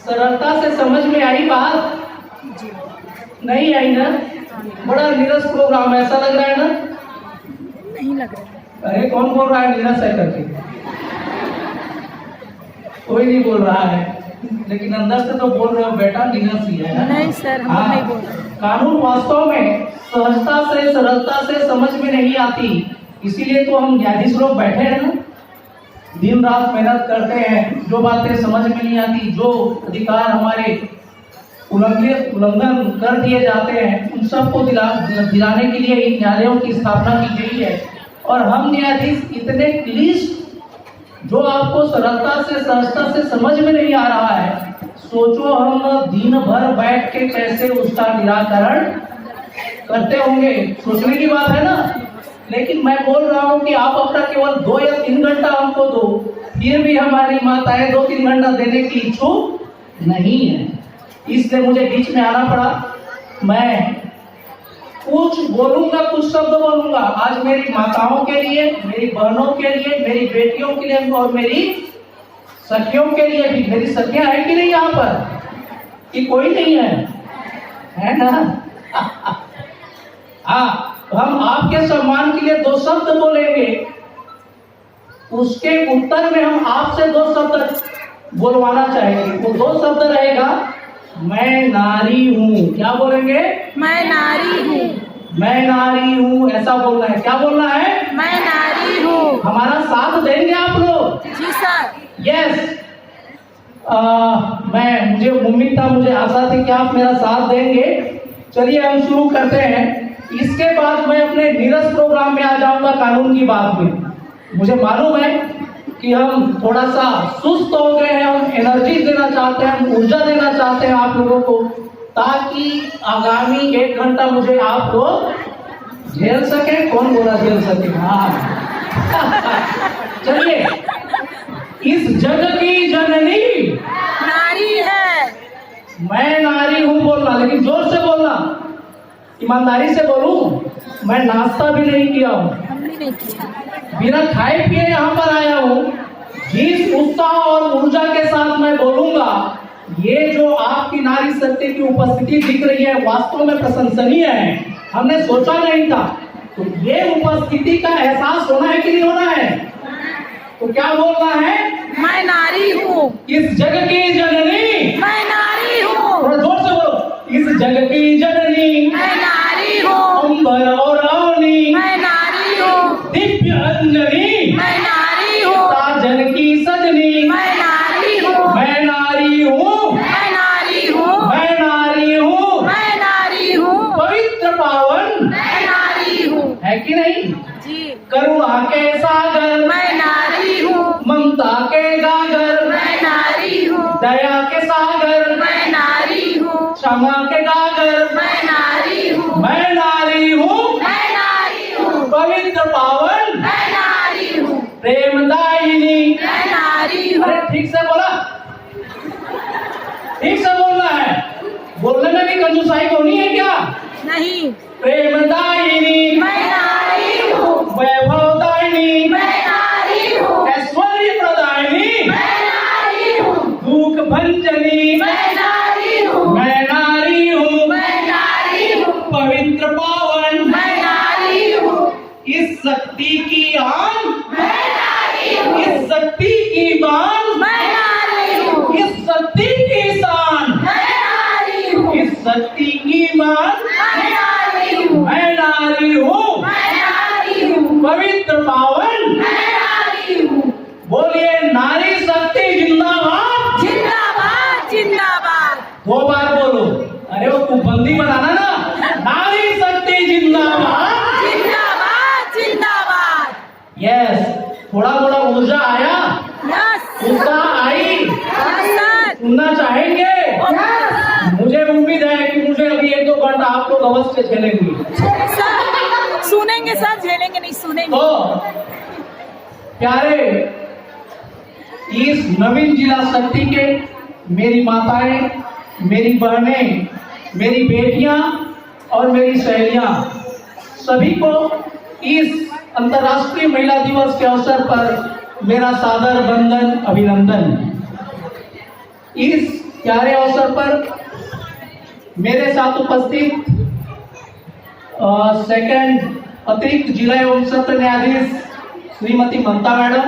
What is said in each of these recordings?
सरलता से समझ में आई बात? नहीं आई ना? बड़ा नीरस प्रोग्राम ऐसा लग रहा है ना? नहीं लग रहा है। अरे कौन बोल रहा है नीरस है करके? कोई नहीं बोल रहा है, लेकिन अंदर से तो बोल रहे हो बेटा नीरस ही है। नहीं सर, हम हाँ, नहीं बोल रहे। कानून वास्तव में सहजता से सरलता से समझ में नहीं आती, इसीलिए तो हम न्यायाधीश लोग बैठे हैं ना, दिन रात मेहनत करते हैं। जो बातें समझ में नहीं आती, जो अधिकार हमारे उल्लंघन कर दिए जाते हैं, उन सबको दिलाने के लिए इन न्यायालयों की स्थापना की गई है। और हम न्यायाधीश इतने क्लिष्ट, जो आपको सरलता से सहजता से समझ में नहीं आ रहा है, सोचो हम दिन भर बैठ के कैसे उसका निराकरण करते होंगे। सोचने की बात है ना। लेकिन मैं बोल रहा हूँ कि आप अपना केवल 2 या 3 घंटा हमको दो, फिर भी हमारी माताएं 2-3 घंटा देने की इच्छुक नहीं है। इसलिए मुझे बीच में आना पड़ा। मैं कुछ बोलूंगा, कुछ शब्द बोलूंगा आज मेरी माताओं के लिए, मेरी बहनों के लिए, मेरी बेटियों के लिए और मेरी सखियों के लिए भी। मेरी सखियां है कि नहीं यहाँ पर? कि कोई नहीं है ना? हाँ, हम आपके सम्मान के लिए 2 शब्द बोलेंगे, उसके उत्तर में हम आपसे 2 शब्द बोलवाना चाहेंगे। वो 2 शब्द रहेगा, मैं नारी हूँ। क्या बोलेंगे? मैं नारी हूँ। मैं नारी हूँ, ऐसा बोलना है। क्या बोलना है? मैं नारी हूँ। हमारा साथ देंगे आप लोग? जी सर। यस। मुझे उम्मीद था, मुझे आशा थी कि आप मेरा साथ देंगे। चलिए हम शुरू करते हैं। इसके बाद मैं अपने नीरस प्रोग्राम में आ जाऊंगा कानून की बात में। मुझे मालूम है कि हम थोड़ा सा सुस्त हो गए हैं, हम एनर्जी देना चाहते हैं, हम ऊर्जा देना चाहते हैं आप लोगों को, ताकि आगामी 1 घंटा मुझे आप लोग झेल सके। कौन बोला झेल सके? हाँ। चलिए, इस जग की जननी नारी है। मैं नारी हूँ बोलना, लेकिन जोर से बोलना, ईमानदारी से बोलूं। मैं नाश्ता भी नहीं किया हूँ, हमने नहीं किया। बिना खाए पिए यहाँ पर आया हूँ। जिस उत्साह और ऊर्जा के साथ मैं बोलूंगा, ये जो आपकी नारी शक्ति की उपस्थिति दिख रही है, वास्तव में प्रशंसनीय है। हमने सोचा नहीं था। तो ये उपस्थिति का एहसास होना है कि नहीं होना है? तो क्या बोलना है? मैं नारी हूँ। इस जग की जननी। मैं नारी हूँ। थोड़ा जोर से बोलो। इस जग की जननी। मैं नारी हूँ। अंबर और अवनी। मैं नारी हूँ। दिव्य अंजनी। मैं नारी हूँ। साजन की सजनी। मैं नारी हूँ। मैं नारी हूँ। मैं नारी हूँ। मैं नारी हूँ। मैं नारी हूँ। पवित्र पावन मैं नारी हूँ। है कि नहीं? जी। करुणा के सागर। मैं नारी हूँ। ममता के गागर। मैं नारी हूँ। दया के सागर। मैं नारी हूँ। क्षमा के गागर। मैं नारी हूँ। मैं नारी हूँ। मैं नारी हूँ। पवित्र पावन मैं नारी हूँ। प्रेमदायिनी। मैं नारी हूँ। अरे ठीक से बोला, ठीक से बोलना है। बोलने में भी कंजूसाई होनी है क्या? नहीं। प्रेमदायिनी। मैं नारी हूँ। वैभवदायिनी। मैं नारी हूँ। ऐश्वर्य प्रदायिनी। मैं नारी हूँ। दुख भंजनी। मैं नारी हूँ। मैं नारी हूँ। मैं नारी हूँ। पवित्र पावन मैं नारी हूँ। इस शक्ति की आन। मैं नारी हूँ। इस शक्ति की बान। मैं नारी हूँ। इस शक्ति की शान। मैं नारी हूँ। इस शक्ति की मान। मैं नारी हूँ। मैं नारी हूँ। मैं नारी हूँ। पवित्र पावन। मैं नारी हूँ। बोलिए नारी शक्ति जिंदाबाद। जिंदाबाद जिंदाबाद। 2 बार बोलो। अरे वो कुबंदी बनाना ना। नारी शक्ति जिंदाबाद। जिंदाबाद जिंदाबाद। यस। थोड़ा थोड़ा ऊर्जा आया, यस उत्साह आई, सर। सुनना चाहेंगे? यस मुझे उम्मीद है कि मुझे अभी 1-2 घंटा आप लोग अवश्य झेलेंगे। सर। सुनेंगे सर, झेलेंगे नहीं, सुनेंगे। तो प्यारे, इस नवीन जिला शक्ति के मेरी माताएं, मेरी बहनें, मेरी बेटियां और मेरी सहेलियां, सभी को इस अंतर्राष्ट्रीय महिला दिवस के अवसर पर मेरा सादर वंदन, अभिनंदन। इस प्यारे अवसर पर मेरे साथ उपस्थित सेकंड अतिरिक्त जिला एवं सत्र न्यायाधीश श्रीमती ममता मैडम,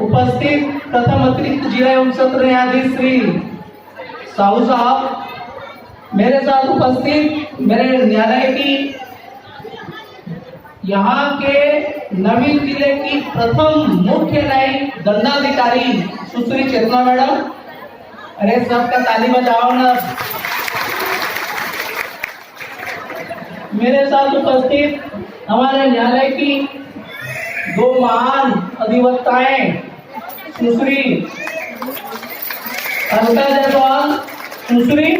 उपस्थित प्रथम अतिरिक्त जिला एवं सत्र न्यायाधीश श्री साहू साहब, मेरे साथ उपस्थित मेरे न्यायालय की यहाँ के नवीन जिले की प्रथम मुख्य न्यायिक दंडाधिकारी सुश्री चेतना मैडम। अरे सबका ताली बजाओ ना। मेरे साथ उपस्थित हमारे न्यायालय की दो महान अधिवक्ताएं सुश्री अनिता जायसवाल, सुश्री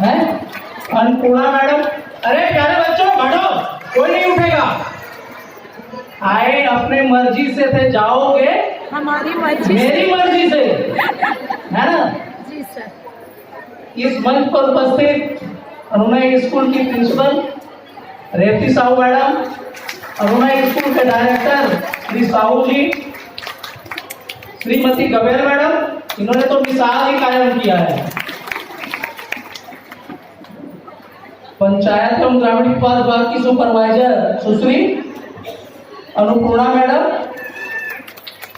है अन्नपूर्णा मैडम। अरे प्यारे बच्चों बैठो, कोई नहीं उठेगा। आए अपने मर्जी से थे, जाओगे हमारी मर्जी मेरी मर्जी से, है ना। जी सर। इस मंच पर उपस्थित अरुणा स्कूल की principal Revati Sahu madam, Aruna school के डायरेक्टर श्री साहू जी, श्रीमती गबेर मैडम, इन्होंने तो मिसाल ही कायम किया है। पंचायत एवं ग्रामीण विकास विभाग की सुपरवाइजर सुश्री अन्नपूर्णा मैडम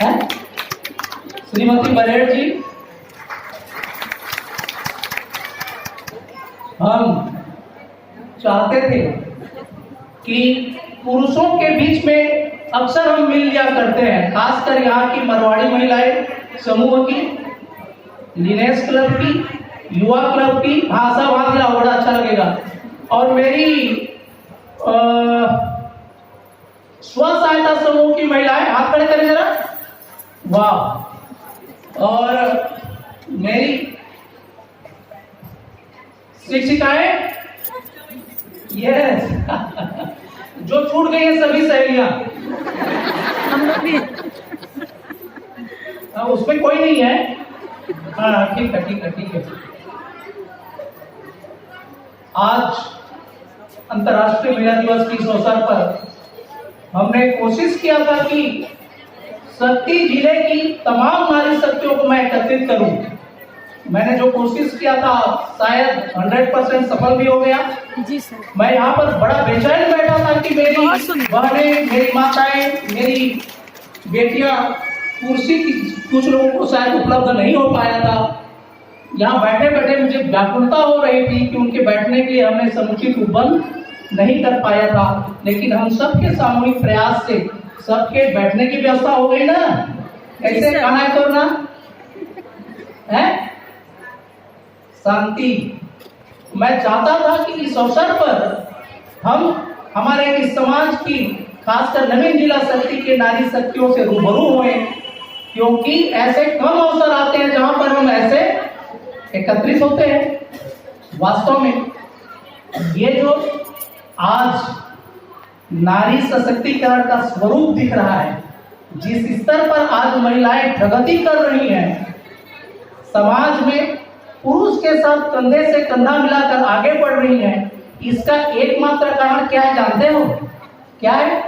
है, श्रीमती बरेट जी। हम चाहते थे कि पुरुषों के बीच में अक्सर हम मिल लिया करते हैं, खासकर यहाँ की मरवाड़ी महिलाएं समूह की, लिनेस क्लब की, युवा क्लब की, भाषा भाषा बड़ा अच्छा लगेगा। और मेरी स्व सहायता समूह की महिलाएं, हाथ खड़े करें जरा, वाह। और मेरी शिक्षिकाएं, यस जो छूट गई है सभी सहेलियां, हम लोग भी उसमें कोई नहीं है। हाँ ठीक है ठीक है ठीक है। आज अंतर्राष्ट्रीय महिला दिवस के इस अवसर पर हमने कोशिश किया था कि शक्ति जिले की तमाम नारी शक्तियों को मैं एकत्रित करूं। मैंने जो कोशिश किया था शायद 100% सफल भी हो गया। जी सर। मैं यहाँ पर बड़ा बेचैन बैठा था कि मेरी बहनें, मेरी माताएं, मेरी बेटियां, कुर्सी की कुछ लोगों को शायद उपलब्ध नहीं हो पाया था। यहाँ बैठे बैठे मुझे व्याकुलता हो रही थी कि उनके बैठने के लिए हमने समुचित उपबंध नहीं कर पाया था, लेकिन हम सबके सामूहिक प्रयास से सबके बैठने की व्यवस्था हो गई ना। ऐसे खाना है तो ना है शांति। मैं चाहता था कि इस अवसर पर हम हमारे इस समाज की, खासकर नवीन जिला शक्ति के नारी शक्तियों से रूबरू हुए, क्योंकि ऐसे कम अवसर आते हैं जहां पर हम ऐसे एकत्रित होते हैं। वास्तव में ये जो आज नारी सशक्तिकरण का स्वरूप दिख रहा है, जिस स्तर पर आज महिलाएं प्रगति कर रही हैं, समाज में पुरुष के साथ कंधे से कंधा मिलाकर आगे बढ़ रही हैं, इसका एकमात्र कारण क्या है जानते हो? क्या है?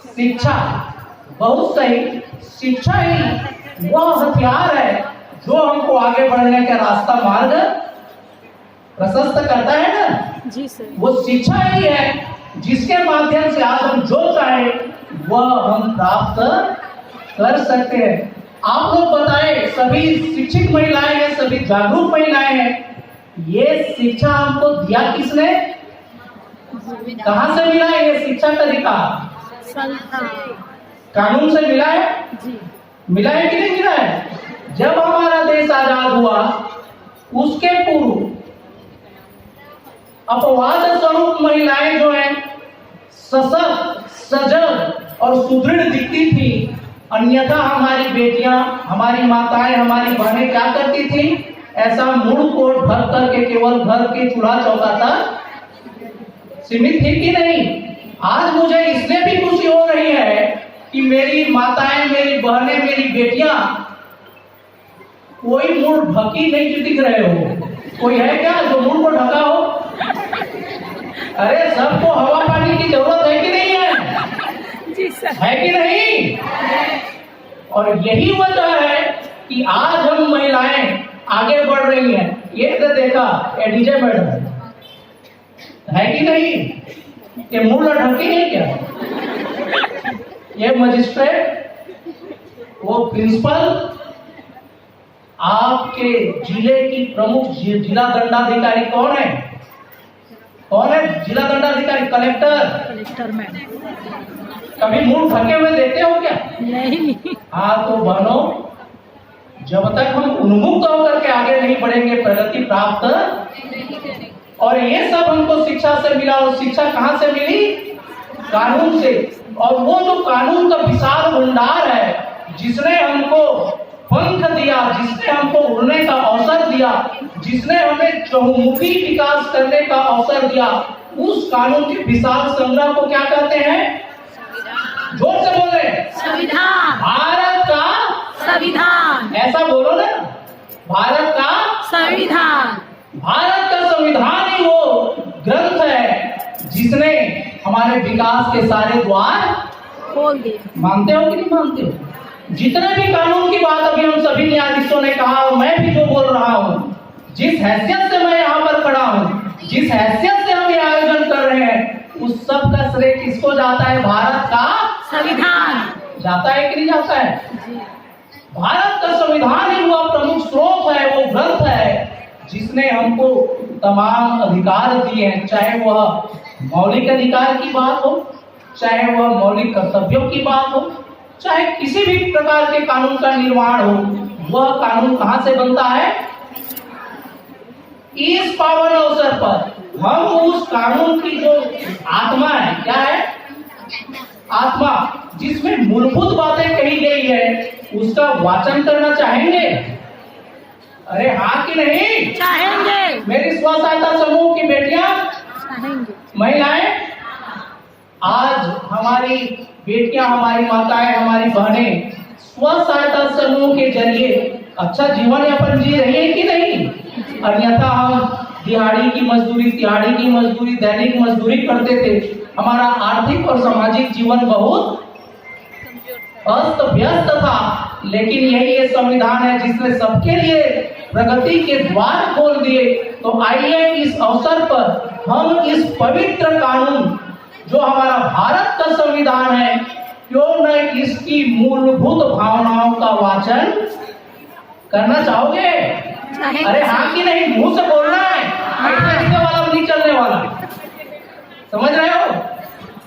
शिक्षा। बहुत सही, शिक्षा ही वह हथियार है जो हमको आगे बढ़ने का रास्ता मार्ग प्रशस्त करता है ना। जी सर। वो शिक्षा ही है जिसके माध्यम से आज हम जो चाहे वह हम प्राप्त कर सकते हैं। आप लोग बताएं, सभी शिक्षित महिलाएं हैं, सभी जागरूक महिलाएं हैं, ये शिक्षा हमको दिया किसने? कहां से मिला है ये शिक्षा का अधिकार? कानून से मिला है? जी। मिला है कि नहीं मिला है? जब हमारा देश आजाद हुआ उसके पूर्व अपवाद स्वरूप महिलाएं जो है सशक्त, सजग और सुदृढ़ दिखती थी, अन्यथा हमारी बेटियां, हमारी माताएं, हमारी बहनें क्या करती थी? ऐसा मुंह कोट भर करके केवल घर के चूल्हा चौका तक सीमित थी कि नहीं? आज मुझे इसलिए भी खुशी हो रही है कि मेरी माताएं, मेरी बहनें, मेरी बेटियां कोई मुंह ढकी नहीं दिख रहे हो। कोई है क्या जो मुंह को ढका हो? अरे सबको हवा पानी की जरूरत है कि नहीं है? जी सर। है कि नहीं? और यही वजह है कि आज हम महिलाएं आगे बढ़ रही हैं। ये तो देखा डीजे मैडम है कि नहीं, ये मुंह लटके हैं क्या? ये मजिस्ट्रेट, वो प्रिंसिपल, आपके जिले की प्रमुख जिला दंडाधिकारी कौन है? कौन है जिला दंडाधिकारी? कलेक्टर मैडम कभी मुंह ढके हुए देखते हो क्या? नहीं। हाँ तो बहनों, जब तक हम उन्मुक्त होकर के आगे नहीं बढ़ेंगे प्रगति प्राप्त। और ये सब हमको शिक्षा से मिला, और शिक्षा कहां से मिली? कानून से। और वो जो कानून का विशाल भंडार है, जिसने हमको पंख दिया, जिसने हमको उड़ने का अवसर दिया, जिसने हमें चहुमुखी विकास करने का अवसर दिया, उस कानून के विशाल संग्रह को क्या कहते हैं? जोर से बोले। संविधान। भारत का संविधान। ऐसा बोलो ना, भारत का संविधान। भारत का संविधान ही वो ग्रंथ है जिसने हमारे विकास के सारे द्वार खोल दिए। मानते हो कि नहीं मानते हो? जितने भी कानून की बात अभी हम सभी न्यायाधीशों ने कहा, और मैं भी जो बोल रहा हूँ, जिस हैसियत से मैं यहाँ पर खड़ा हूँ, जिस हैसियत से हम ये आयोजन कर रहे हैं, उस सब का श्रेय किसको जाता है? भारत का संविधान जाता है कि नहीं जाता है? भारत का संविधान ही वह प्रमुख स्रोत है, वो ग्रंथ है जिसने हमको तमाम अधिकार दिए हैं, चाहे वह मौलिक अधिकार की बात हो, चाहे वह मौलिक कर्तव्यों की बात हो, चाहे किसी भी प्रकार के कानून का निर्माण हो। वह कानून कहां से बनता है? इस पावन अवसर पर हम उस कानून की जो आत्मा है, क्या है? आत्मा, जिसमें मूलभूत बातें कही गई है, उसका वाचन करना चाहेंगे? अरे हाँ कि नहीं? चाहेंगे। मेरी स्व सहायता समूह की बेटियां, चाहेंगे। महिलाएं, आज हमारी बेटियां, हमारी माताएं, हमारी बहनें स्व सहायता समूह के जरिए अच्छा जीवन यापन जी रही है कि नहीं? अन्यथा हम दिहाड़ी की मजदूरी, दैनिक मजदूरी करते थे। हमारा आर्थिक और सामाजिक जीवन बहुत अस्त व्यस्त था। लेकिन यही ये संविधान है जिसने सबके लिए प्रगति के द्वार खोल दिए। तो आइए इस अवसर पर हम इस पवित्र कानून जो हमारा भारत का संविधान है, क्यों न इसकी मूलभूत भावनाओं का वाचन करना चाहोगे? अरे हाँ कि नहीं? मुंह से बोलना है, ऐसे वाला नहीं चलने वाला। समझ रहे हो?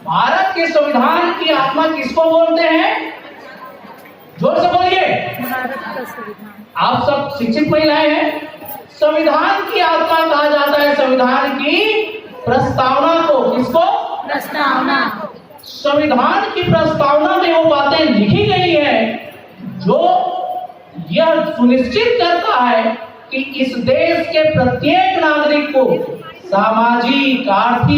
भारत के संविधान की आत्मा किसको बोलते हैं? जोर से बोलिए। भारत का संविधान। आप सब शिक्षित महिलाएं हैं। संविधान की आत्मा कहा जाता है संविधान की प्रस्तावना को। किसको? प्रस्तावना। संविधान की प्रस्तावना में वो बातें लिखी गई है जो यह सुनिश्चित करता है कि इस देश के प्रत्येक नागरिक को सामाजिक, आर्थिक